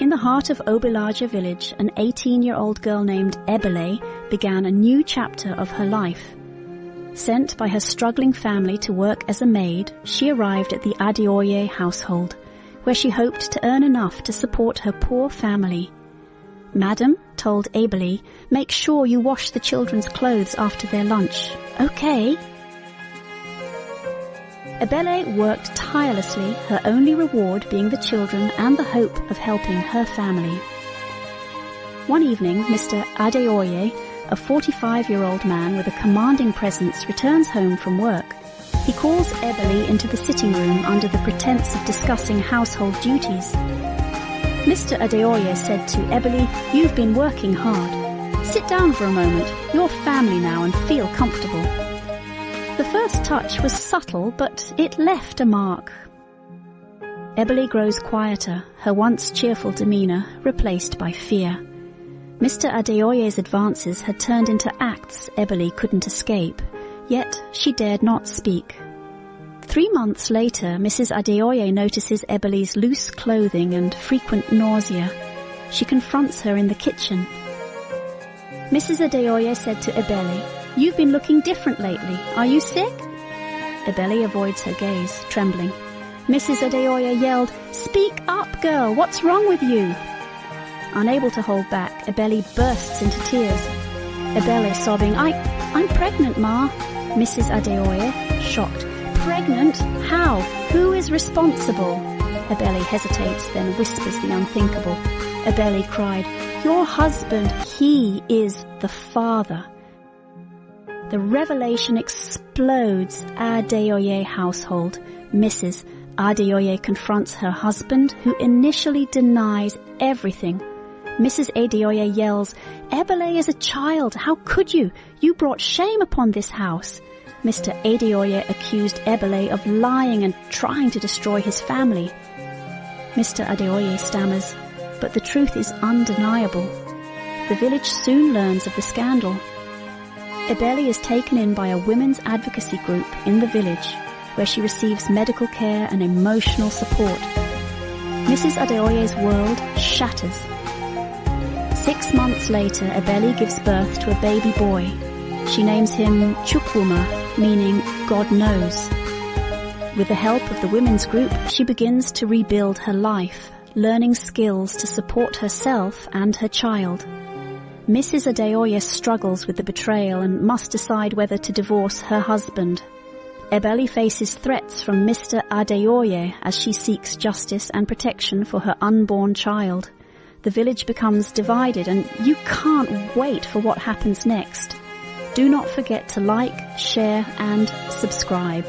In the heart of Obilaja village, an 18-year-old girl named Ebele began a new chapter of her life. Sent by her struggling family to work as a maid, she arrived at the Adeoye household, where she hoped to earn enough to support her poor family. Madam told Ebele, "Make sure you wash the children's clothes after their lunch." "Okay." Ebele worked tirelessly, her only reward being the children and the hope of helping her family. One evening, Mr. Adeoye, a 45-year-old man with a commanding presence, returns home from work. He calls Ebele into the sitting room under the pretense of discussing household duties. Mr. Adeoye said to Ebele, "You've been working hard. Sit down for a moment. You're family now and feel comfortable." The first touch was subtle, but it left a mark. Ebele grows quieter, her once cheerful demeanour replaced by fear. Mr. Adeoye's advances had turned into acts Ebele couldn't escape, yet she dared not speak. 3 months later, Mrs. Adeoye notices Ebele's loose clothing and frequent nausea. She confronts her in the kitchen. Mrs. Adeoye said to Ebele, "You've been looking different lately. Are you sick?" Ebele avoids her gaze, trembling. Mrs. Adeoye yelled, "Speak up, girl! What's wrong with you?" Unable to hold back, Ebele bursts into tears. Ebele sobbing, I'm pregnant, Ma." Mrs. Adeoye, shocked. "Pregnant? How? Who is responsible?" Ebele hesitates, then whispers the unthinkable. Ebele cried, "Your husband, he is the father." The revelation explodes Adeoye household. Mrs. Adeoye confronts her husband, who initially denies everything. Mrs. Adeoye yells, "Ebele is a child. How could you? You brought shame upon this house." Mr. Adeoye accused Ebele of lying and trying to destroy his family. Mr. Adeoye stammers, but the truth is undeniable. The village soon learns of the scandal. Ebele is taken in by a women's advocacy group in the village, where she receives medical care and emotional support. Mrs. Adeoye's world shatters. 6 months later, Ebele gives birth to a baby boy. She names him Chukwuma, meaning God knows. With the help of the women's group, she begins to rebuild her life, learning skills to support herself and her child. Mrs. Adeoye struggles with the betrayal and must decide whether to divorce her husband. Ebele faces threats from Mr. Adeoye as she seeks justice and protection for her unborn child. The village becomes divided, and you can't wait for what happens next. Do not forget to like, share and subscribe.